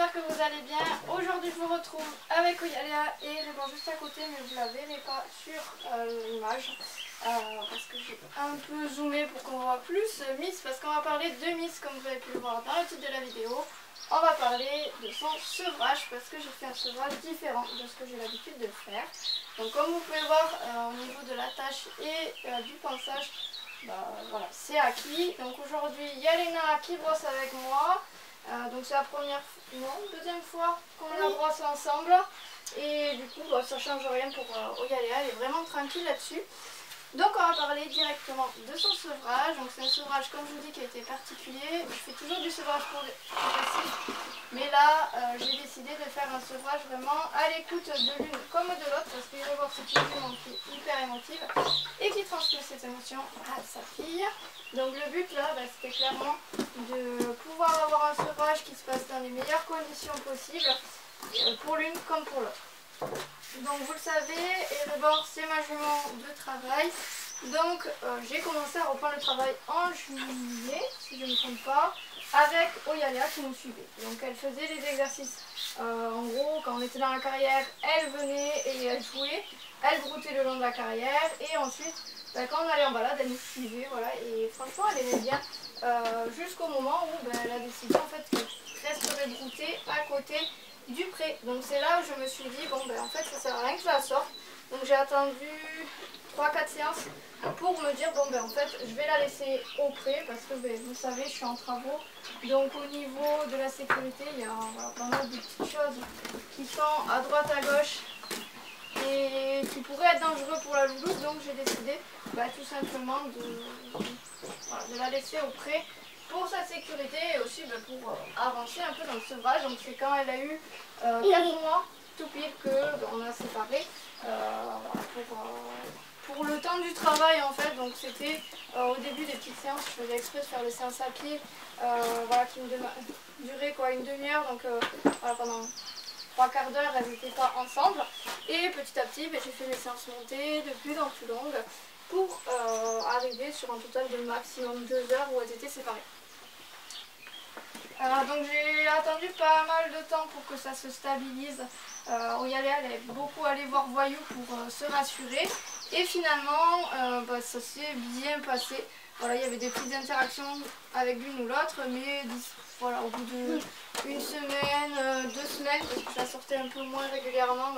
j'espère que vous allez bien. Aujourd'hui je vous retrouve avec Oyalia et Erebor juste à côté, mais vous ne la verrez pas sur l'image parce que j'ai un peu zoomé pour qu'on voit plus Miss, parce qu'on va parler de Miss comme vous avez pu le voir dans le titre de la vidéo. On va parler de son sevrage parce que j'ai fait un sevrage différent de ce que j'ai l'habitude de faire. Donc comme vous pouvez voir au niveau de la tâche et du pinçage, voilà, c'est acquis. Donc aujourd'hui il y a Léna qui brosse avec moi. Donc c'est la deuxième fois qu'on la brosse ensemble. Et du coup ça change rien pour Oyalia, elle est vraiment tranquille là-dessus. Donc on va parler directement de son sevrage. Donc c'est un sevrage, comme je vous dis, qui a été particulier. Je fais toujours du sevrage progressif, mais là j'ai décidé de faire un sevrage vraiment à l'écoute de l'une comme de l'autre, parce qu'il va voir cette jument qui est hyper émotive et qui transmet cette émotion à sa fille. Donc le but là, c'était clairement de pouvoir avoir un sevrage qui se passe dans les meilleures conditions possibles, pour l'une comme pour l'autre. Donc vous le savez, Erebor c'est ma jument de travail. Donc j'ai commencé à reprendre le travail en juillet, si je ne me trompe pas, avec Oyalia qui nous suivait. Donc elle faisait les exercices. En gros, quand on était dans la carrière, elle venait et elle jouait. Elle broutait le long de la carrière et ensuite, quand on allait en balade, elle nous suivait. Voilà. Et franchement, elle aimait bien jusqu'au moment où elle a décidé en fait qu'elle resterait broutée à côté du pré. Donc c'est là où je me suis dit, bon en fait ça sert à rien que je la sorte. Donc j'ai attendu 3-4 séances pour me dire, en fait je vais la laisser au pré parce que vous savez, je suis en travaux. Donc au niveau de la sécurité, il y a pas mal de petites choses qui sont à droite à gauche et qui pourraient être dangereux pour la louloute. Donc j'ai décidé tout simplement de la laisser au pré pour sa sécurité et aussi pour avancer un peu dans le sevrage. Donc c'est quand elle a eu 4 mois tout pile qu'on a séparé pour le temps du travail en fait. Donc c'était au début des petites séances, je faisais exprès de faire des séances à pied qui me duraient une demi-heure. Donc pendant 3/4 d'heure elles n'étaient pas ensemble, et petit à petit j'ai fait mes séances montées de plus en plus longues pour arriver sur un total de maximum 2 heures où elles étaient séparées. Donc j'ai attendu pas mal de temps pour que ça se stabilise. Oyalia elle est beaucoup allée voir Voyou pour se rassurer, et finalement ça s'est bien passé. Voilà, il y avait des petites interactions avec l'une ou l'autre, mais voilà, au bout d'une semaine, 2 semaines, parce que je la sortais un peu moins régulièrement,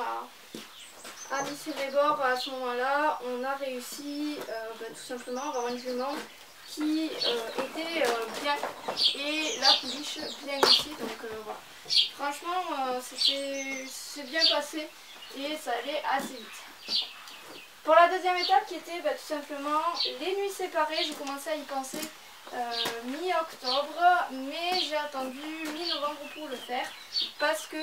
à Miss Erebor, à ce moment-là, on a réussi tout simplement à avoir une jument qui était bien, et la pouliche bien aussi. Donc voilà, franchement c'est bien passé et ça allait assez vite. Pour la deuxième étape qui était tout simplement les nuits séparées, j'ai commencé à y penser mi-octobre, mais j'ai attendu mi-novembre pour le faire parce que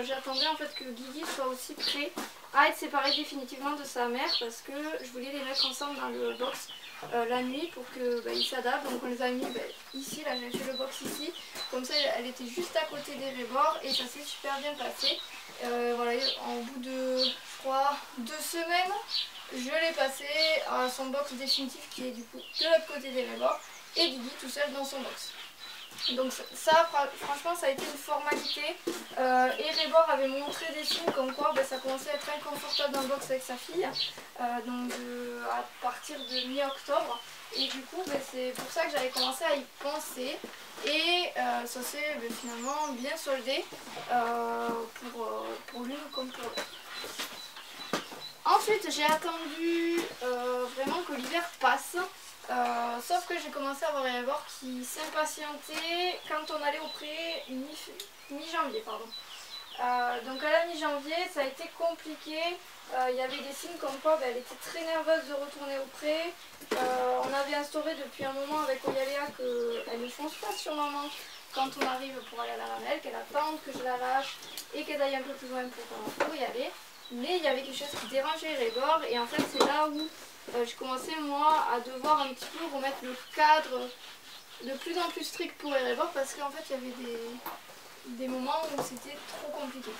j'attendais en fait que Guigui soit aussi prêt à être séparé définitivement de sa mère, parce que je voulais les mettre ensemble dans le box la nuit pour qu'ils s'adaptent. Donc on les a mis ici, là j'ai fait le box ici, comme ça elle était juste à côté d'Erebor et ça s'est super bien passé. Voilà, au bout de je crois 2 semaines, je l'ai passé à son box définitif qui est du coup de l'autre côté d'Erebor, et Guigui tout seul dans son box. Donc ça, franchement, ça a été une formalité. Erebor avait montré des signes comme quoi ça commençait à être inconfortable dans le box avec sa fille, donc à partir de mi-octobre. Et du coup, c'est pour ça que j'avais commencé à y penser, et ça s'est finalement bien soldé pour l'une comme pour l'autre. Ensuite, j'ai attendu vraiment que l'hiver passe. Sauf que j'ai commencé à avoir Erebor qui s'impatientait quand on allait au pré mi-janvier. Donc à la mi-janvier, ça a été compliqué. Il y avait des signes comme quoi elle était très nerveuse de retourner au pré. On avait instauré depuis un moment avec Oyalia qu'elle ne fonce pas sur maman quand on arrive pour aller à la ramelle, qu'elle attende que je la lâche et qu'elle aille un peu plus loin pour y aller. Mais il y avait quelque chose qui dérangeait Erebor, et en fait c'est là où j'ai commencé moi à devoir un petit peu remettre le cadre de plus en plus strict pour Erebor, parce qu'en fait il y avait des moments où c'était trop compliqué.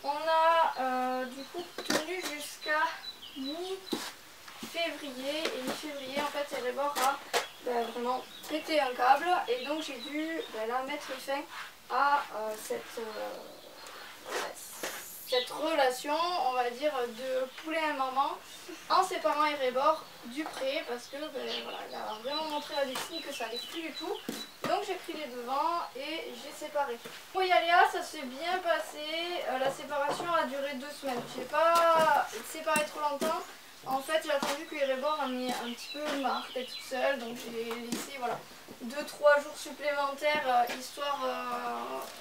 On a du coup tenu jusqu'à mi-février, et mi-février en fait Erebor a vraiment pété un câble et donc j'ai dû là mettre fin à cette relation, on va dire, de poulet à maman en séparant Erebor du pré parce que voilà, il a vraiment montré à Lucie que ça allait plus du tout. Donc j'ai pris les devants et j'ai séparé. Pour Yaléa, ça s'est bien passé. La séparation a duré 2 semaines. J'ai pas séparé trop longtemps. En fait, j'ai attendu que Erebor a mis un petit peu marre d'être toute seule. Donc j'ai laissé 2-3 jours supplémentaires histoire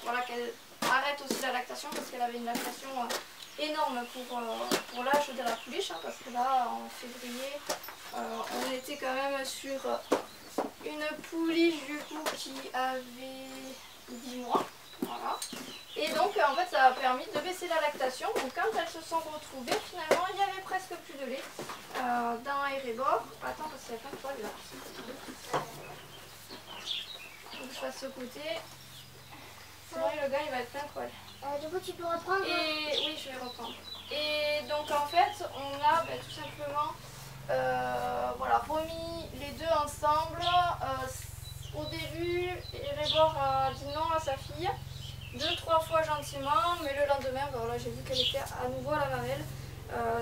voilà, qu'elle arrête aussi la lactation parce qu'elle avait une lactation énorme pour l'âge de la pouliche. Parce que là, en février, on était quand même sur une pouliche du coup qui avait 10 mois. Voilà. Et donc en fait ça a permis de baisser la lactation. Donc quand elles se sont retrouvées, finalement il y avait presque plus de lait dans Erebor. Attends parce qu'il y a plein de poils là. Donc je fasse ce côté. C'est vrai, le gars il va être plein de poils. Du coup tu peux reprendre. Et oui, je vais reprendre. Et donc en fait on a tout simplement voilà, remis les deux ensemble. Au début, Erebor a dit non à sa fille, 2-3 fois gentiment, mais le lendemain, voilà, j'ai vu qu'elle était à nouveau à la mamelle.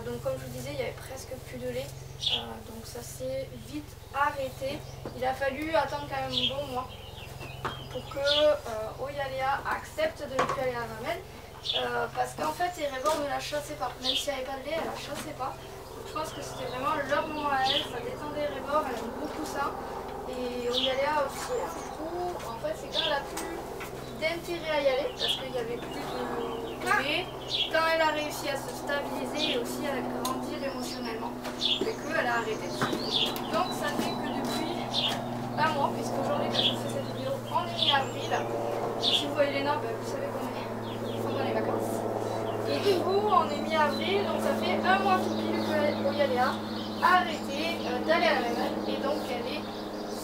Donc comme je vous disais, il y avait presque plus de lait, donc ça s'est vite arrêté. Il a fallu attendre quand même un bon mois pour que Oyaléa accepte de ne plus aller à la mamelle, parce qu'en fait Erebor ne la chassait pas, même si elle n'avait pas de lait, elle la chassait pas. Je pense que c'était vraiment leur moment à elle, ça détendait Erebor, elle aime beaucoup ça. Et Oyaléa aussi, je trouve, en fait c'est quand elle a plus d'intérêt à y aller, parce qu'il n'y avait plus de lait. Quand elle a réussi à se stabiliser et aussi à grandir émotionnellement, et qu'elle a arrêté de suivre. Donc ça fait que depuis un mois, puisqu'aujourd'hui quand je fais cette vidéo, on est mi-avril. Si vous voyez les nains, vous savez qu'on est pendant les vacances. Et du coup, on est mi-avril, donc ça fait un mois tout pile que Oyaléa a arrêté d'aller à la mamelle et donc elle est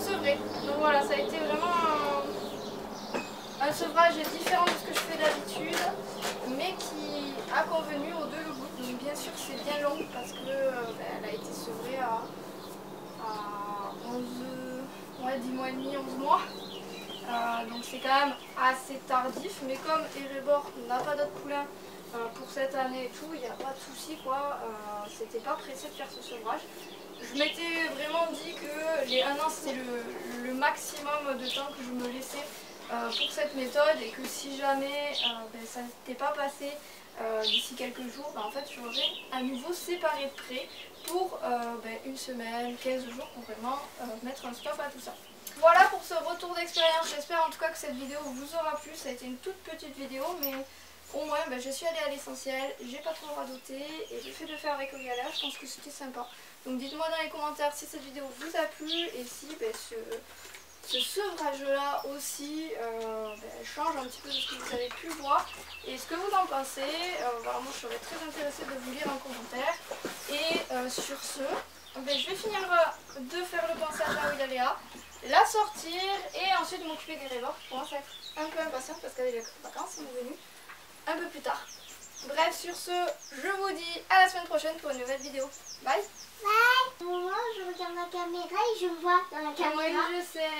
sevrée. Donc voilà, ça a été vraiment un sevrage différent de ce que je fais d'habitude, mais qui a convenu aux deux le goût. Donc bien sûr c'est bien long parce que elle a été sevrée à 10 mois et demi, 11 mois. Donc c'est quand même assez tardif, mais comme Erebor n'a pas d'autres poulains pour cette année et tout, il n'y a pas de souci quoi, c'était pas pressé de faire ce sevrage. Je m'étais vraiment dit que les 1 an c'était le maximum de temps que je me laissais pour cette méthode et que si jamais ça n'était pas passé d'ici quelques jours, en fait j'aurais à nouveau séparé de près pour 1 semaine, 15 jours pour vraiment mettre un stop à tout ça. Voilà pour ce retour d'expérience, j'espère en tout cas que cette vidéo vous aura plu. Ça a été une toute petite vidéo mais au moins je suis allée à l'essentiel, j'ai pas trop radoté et le fait de faire avec Oyaléa, je pense que c'était sympa. Donc dites-moi dans les commentaires si cette vidéo vous a plu et si ce sevrage là aussi change un petit peu de ce que vous avez pu voir et ce que vous en pensez. Moi je serais très intéressée de vous lire en commentaire. Et sur ce, je vais finir de faire le ponçage à Oyaléa, la sortir et ensuite m'occuper des Erebor. Je commence à être un peu impatiente parce qu'avec les vacances sont venues un peu plus tard. Bref, sur ce, je vous dis à la semaine prochaine pour une nouvelle vidéo. Bye. Bye. Moi je regarde la caméra et je vois dans la caméra. Oui, je sais.